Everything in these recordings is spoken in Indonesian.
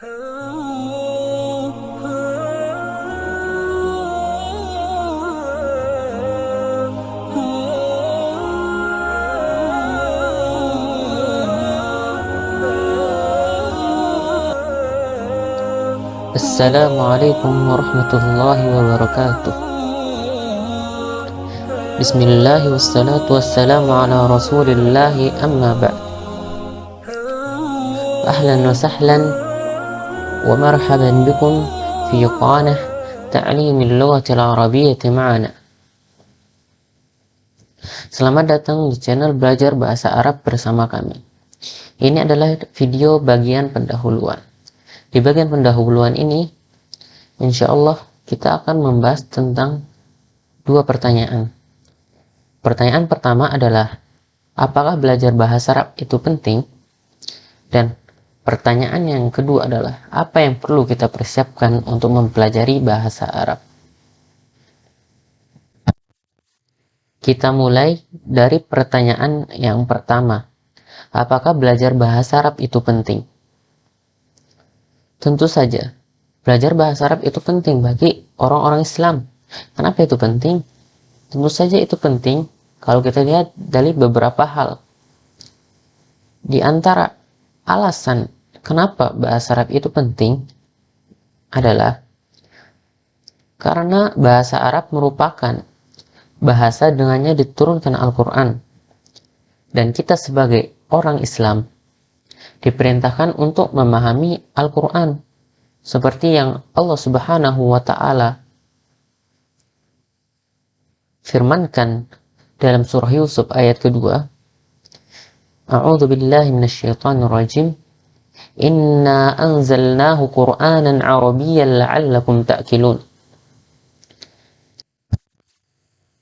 Assalamualaikum warahmatullahi wabarakatuh. Bismillah wassalatu wassalamu ala rasulillahi amma ba'd. Ahlan wa sahlan wa marhaban bikum fi qanah ta'limil lughatil arabiyyati ma'ana. Selamat datang di channel belajar bahasa Arab bersama kami. Ini adalah video bagian pendahuluan. Di bagian pendahuluan ini, insya Allah kita akan membahas tentang dua pertanyaan. Pertanyaan pertama adalah, apakah belajar bahasa Arab itu penting? Dan pertanyaan yang kedua adalah, apa yang perlu kita persiapkan untuk mempelajari bahasa Arab? Kita mulai dari pertanyaan yang pertama. Apakah belajar bahasa Arab itu penting? Tentu saja, belajar bahasa Arab itu penting bagi orang-orang Islam. Kenapa itu penting? Tentu saja itu penting kalau kita lihat dari beberapa hal. Di antara alasan kenapa bahasa Arab itu penting adalah karena bahasa Arab merupakan bahasa dengannya diturunkan Al-Quran. Dan kita sebagai orang Islam diperintahkan untuk memahami Al-Quran seperti yang Allah Subhanahu wa Ta'ala firmankan dalam surah Yusuf ayat kedua. A'udzu billahi minasyaitonir rajim. Inna anzalnahu Qur'anan Arabiyyan la'allakum ta'qilun.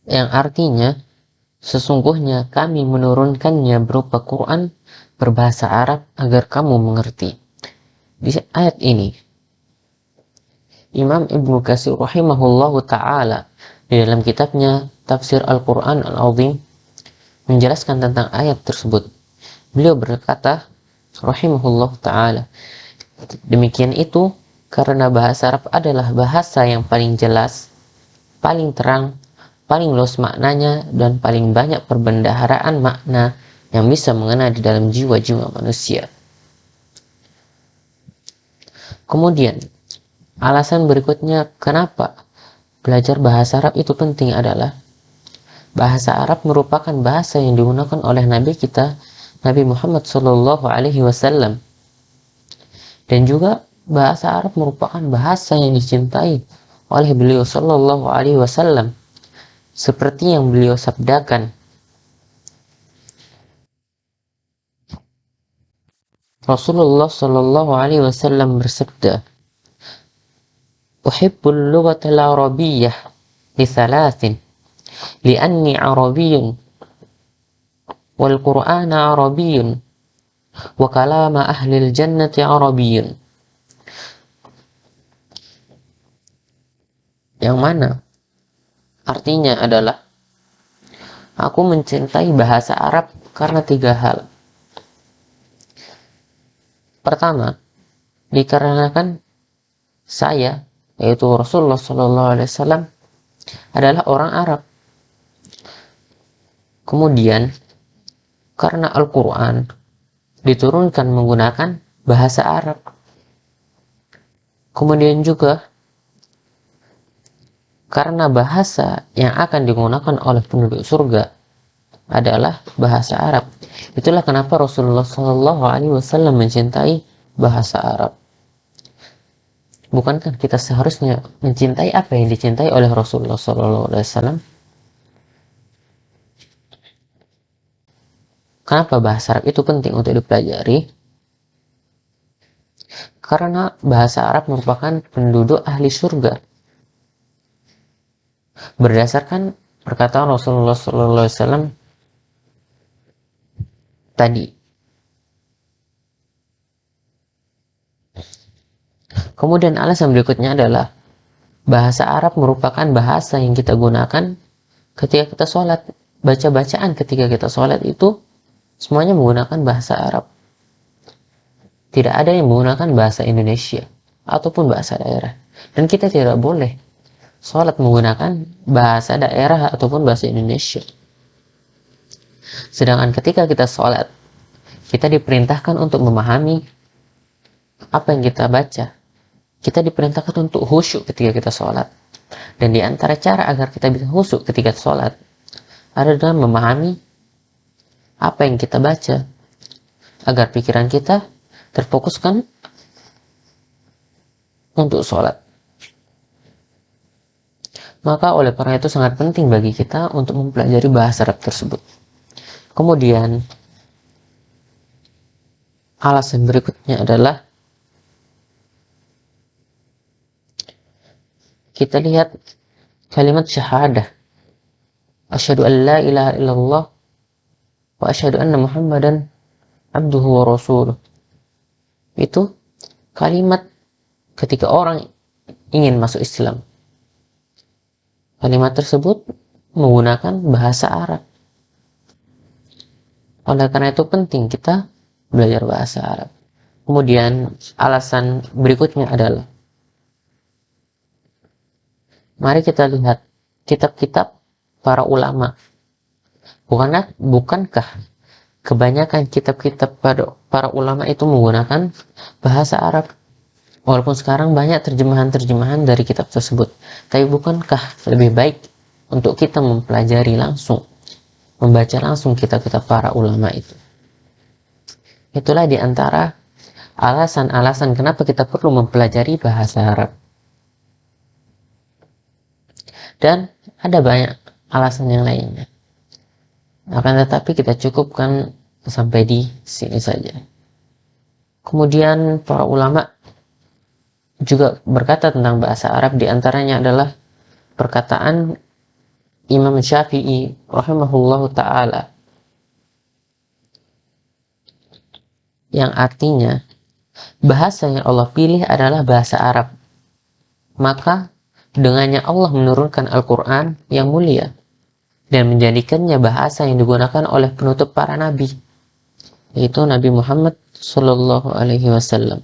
Yang artinya, sesungguhnya kami menurunkannya berupa Quran berbahasa Arab agar kamu mengerti. Di ayat ini, Imam Ibnu Katsir rahimahullahu ta'ala di dalam kitabnya Tafsir Al-Quran Al-Azim menjelaskan tentang ayat tersebut. Beliau berkata, rahimahullahu ta'ala, demikian itu karena bahasa Arab adalah bahasa yang paling jelas, paling terang, paling luas maknanya, dan paling banyak perbendaharaan makna yang bisa mengena di dalam jiwa-jiwa manusia. Kemudian, alasan berikutnya kenapa belajar bahasa Arab itu penting adalah bahasa Arab merupakan bahasa yang digunakan oleh Nabi kita, Nabi Muhammad SAW. Dan juga bahasa Arab merupakan bahasa yang dicintai oleh beliau SAW. Seperti yang beliau sabdakan, Rasulullah Shallallahu Alaihi Wasallam bersabda, "Uhibbul lughatal arabiyyah li thalathin, li'anni arabiyyun, wal Qur'ana arabiyyun, wa kalama ahlil jannati arabiyyun." Yang mana artinya adalah, aku mencintai bahasa Arab karena tiga hal. Pertama, dikarenakan saya, yaitu Rasulullah SAW, adalah orang Arab. Kemudian, karena Al-Quran diturunkan menggunakan bahasa Arab. Kemudian juga, karena bahasa yang akan digunakan oleh penduduk surga adalah bahasa Arab. Itulah kenapa Rasulullah SAW mencintai bahasa Arab. Bukankah kita seharusnya mencintai apa yang dicintai oleh Rasulullah SAW? Kenapa bahasa Arab itu penting untuk dipelajari? Karena bahasa Arab merupakan penduduk ahli surga. Berdasarkan perkataan Rasulullah SAW tadi. Kemudian alasan berikutnya adalah bahasa Arab merupakan bahasa yang kita gunakan ketika kita sholat. Baca-bacaan ketika kita sholat itu semuanya menggunakan bahasa Arab. tidak ada yang menggunakan bahasa Indonesia ataupun bahasa daerah. Dan kita tidak boleh sholat menggunakan bahasa daerah ataupun bahasa Indonesia. Sedangkan ketika kita sholat, kita diperintahkan untuk memahami apa yang kita baca. Kita diperintahkan untuk khusyuk ketika kita sholat. Dan di antara cara agar kita bisa khusyuk ketika sholat adalah memahami apa yang kita baca, agar pikiran kita terfokuskan untuk sholat. Maka oleh karena itu sangat penting bagi kita untuk mempelajari bahasa Arab tersebut. Kemudian alasan berikutnya adalah kita lihat kalimat syahadah, asyhadu an la ilaha illallah wa asyhadu anna muhammadan abduhu wa rasuluh. Itu kalimat ketika orang ingin masuk Islam. Kalimat tersebut menggunakan bahasa Arab. Oleh karena itu penting kita belajar bahasa Arab. Kemudian alasan berikutnya adalah, mari kita lihat kitab-kitab para ulama. Bukankah kebanyakan kitab-kitab para ulama itu menggunakan bahasa Arab? Walaupun sekarang banyak terjemahan-terjemahan dari kitab tersebut, tapi bukankah lebih baik untuk kita mempelajari langsung, membaca langsung kitab-kitab para ulama itu? Itulah diantara alasan-alasan kenapa kita perlu mempelajari bahasa Arab. Dan ada banyak alasan yang lainnya. Akan tetapi kita cukupkan sampai di sini saja. Kemudian para ulama juga berkata tentang bahasa Arab, diantaranya adalah perkataan Imam Syafi'i rahimahullahu ta'ala, yang artinya bahasa yang Allah pilih adalah bahasa Arab, maka dengannya Allah menurunkan Al-Quran yang mulia dan menjadikannya bahasa yang digunakan oleh penutup para nabi, yaitu Nabi Muhammad Sallallahu Alaihi Wasallam.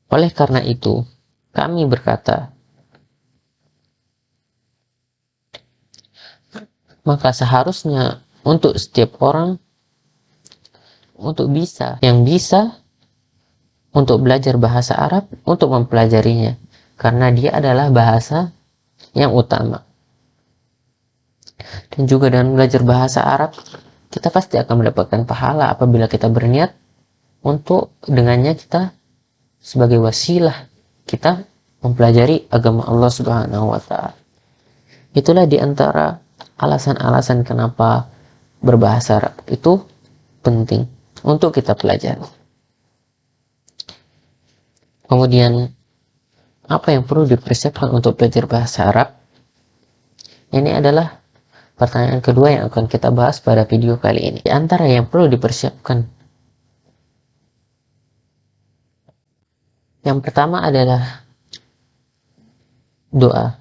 Oleh karena itu, kami berkata, maka seharusnya untuk setiap orang untuk bisa untuk belajar bahasa Arab, untuk mempelajarinya, karena dia adalah bahasa yang utama. Dan juga dengan belajar bahasa Arab, kita pasti akan mendapatkan pahala apabila kita berniat untuk dengannya kita sebagai wasilah kita mempelajari agama Allah Subhanahu wa Ta'ala. Itulah diantara alasan-alasan kenapa berbahasa Arab itu penting untuk kita pelajari. Kemudian, apa yang perlu dipersiapkan untuk belajar bahasa Arab? Ini adalah pertanyaan kedua yang akan kita bahas pada video kali ini. Di antara yang perlu dipersiapkan, yang pertama adalah doa.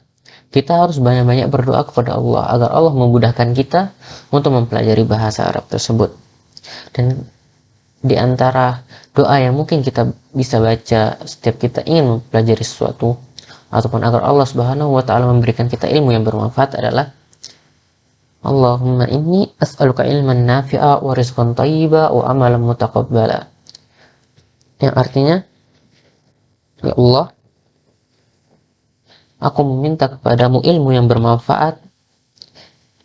Kita harus banyak-banyak berdoa kepada Allah agar Allah memudahkan kita untuk mempelajari bahasa Arab tersebut. Dan di antara doa yang mungkin kita bisa baca setiap kita ingin mempelajari sesuatu, ataupun agar Allah Subhanahu wa Ta'ala memberikan kita ilmu yang bermanfaat, adalah Allahumma inni as'aluka ilman nafi'a wa rizqan thayyiba wa amalan mutaqabbala. Yang artinya, ya Allah, aku meminta kepadamu ilmu yang bermanfaat,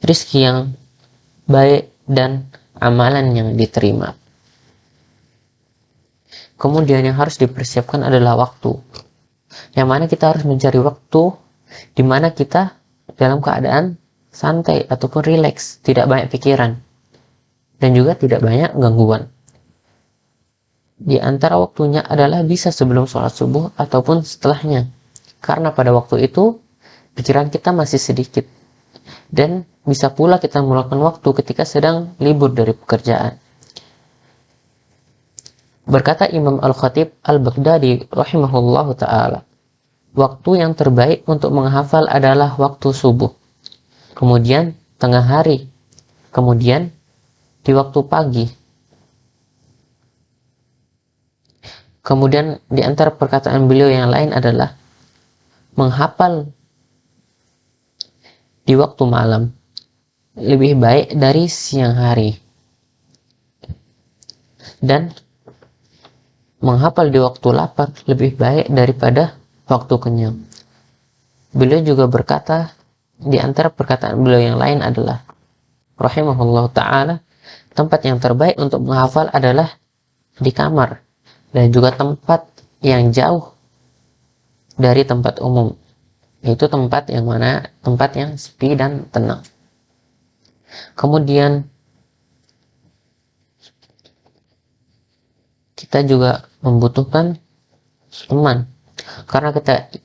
rizki yang baik, dan amalan yang diterima. Kemudian yang harus dipersiapkan adalah waktu, yang mana kita harus mencari waktu di mana kita dalam keadaan santai ataupun rileks, tidak banyak pikiran, dan juga tidak banyak gangguan. Di antara waktunya adalah bisa sebelum sholat subuh ataupun setelahnya, karena pada waktu itu pikiran kita masih sedikit, dan bisa pula kita meluangkan waktu ketika sedang libur dari pekerjaan. Berkata Imam Al-Khatib Al-Baghdadi rahimahullahu ta'ala, waktu yang terbaik untuk menghafal adalah waktu subuh, kemudian tengah hari, kemudian di waktu pagi, Kemudian di antara perkataan beliau yang lain adalah menghafal di waktu malam lebih baik dari siang hari, dan menghafal di waktu lapar lebih baik daripada waktu kenyang. Beliau juga berkata, di antara perkataan beliau yang lain adalah rahimahullah ta'ala, tempat yang terbaik untuk menghafal adalah di kamar, dan juga tempat yang jauh dari tempat umum, yaitu tempat yang mana tempat yang sepi dan tenang. Kemudian kita juga membutuhkan teman, karena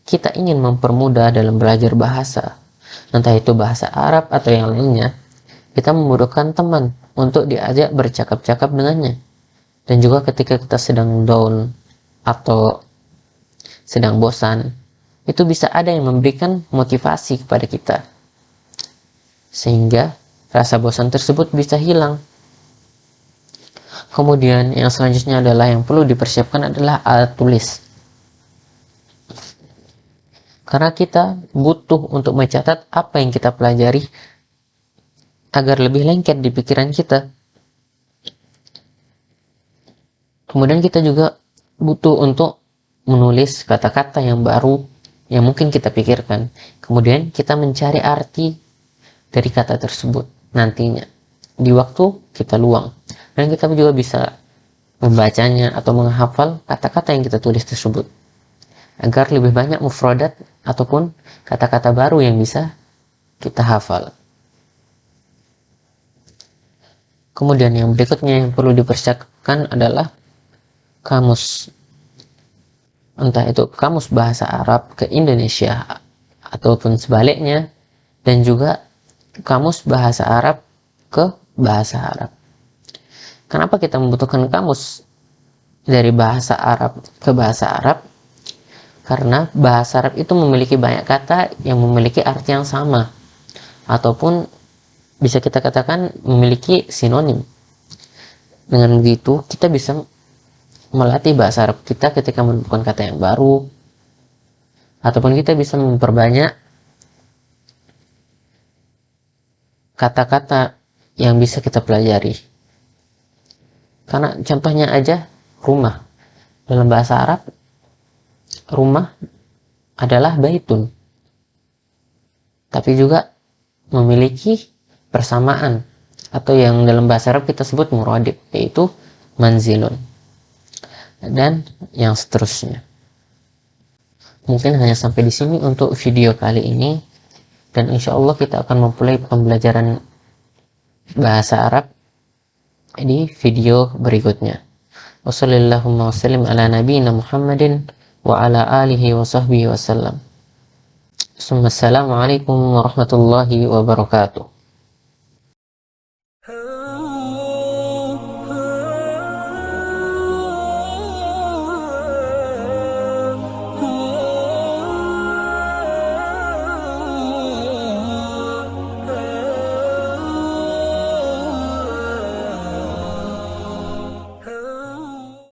kita ingin mempermudah dalam belajar bahasa, entah itu bahasa Arab atau yang lainnya. Kita membutuhkan teman untuk diajak bercakap-cakap dengannya. Dan juga ketika kita sedang down atau sedang bosan, itu bisa ada yang memberikan motivasi kepada kita, sehingga rasa bosan tersebut bisa hilang. Kemudian yang selanjutnya adalah yang perlu dipersiapkan adalah alat tulis, karena kita butuh untuk mencatat apa yang kita pelajari agar lebih lengket di pikiran kita. Kemudian kita juga butuh untuk menulis kata-kata yang baru yang mungkin kita pikirkan. Kemudian kita mencari arti dari kata tersebut nantinya di waktu kita luang. Dan kita juga bisa membacanya atau menghafal kata-kata yang kita tulis tersebut, agar lebih banyak mufradat ataupun kata-kata baru yang bisa kita hafal. Kemudian yang berikutnya yang perlu dipersiapkan adalah kamus, entah itu kamus bahasa Arab ke Indonesia ataupun sebaliknya, dan juga kamus bahasa Arab ke bahasa Arab. Kenapa kita membutuhkan kamus dari bahasa Arab ke bahasa Arab? Karena bahasa Arab itu memiliki banyak kata yang memiliki arti yang sama, ataupun bisa kita katakan memiliki sinonim. Dengan begitu kita bisa melatih bahasa Arab kita ketika menemukan kata yang baru, ataupun kita bisa memperbanyak kata-kata yang bisa kita pelajari. Karena contohnya aja rumah, dalam bahasa Arab rumah adalah baitun, tapi juga memiliki persamaan atau yang dalam bahasa Arab kita sebut muradif, yaitu manzilun, dan yang seterusnya. Mungkin hanya sampai di sini untuk video kali ini, dan insya Allah kita akan memulai pembelajaran bahasa Arab di video berikutnya. Wassalamualaikum wasallam ala nabiyina Muhammadin wa ala alihi wa sahbihi wasallam. Assalamualaikum warahmatullahi wabarakatuh.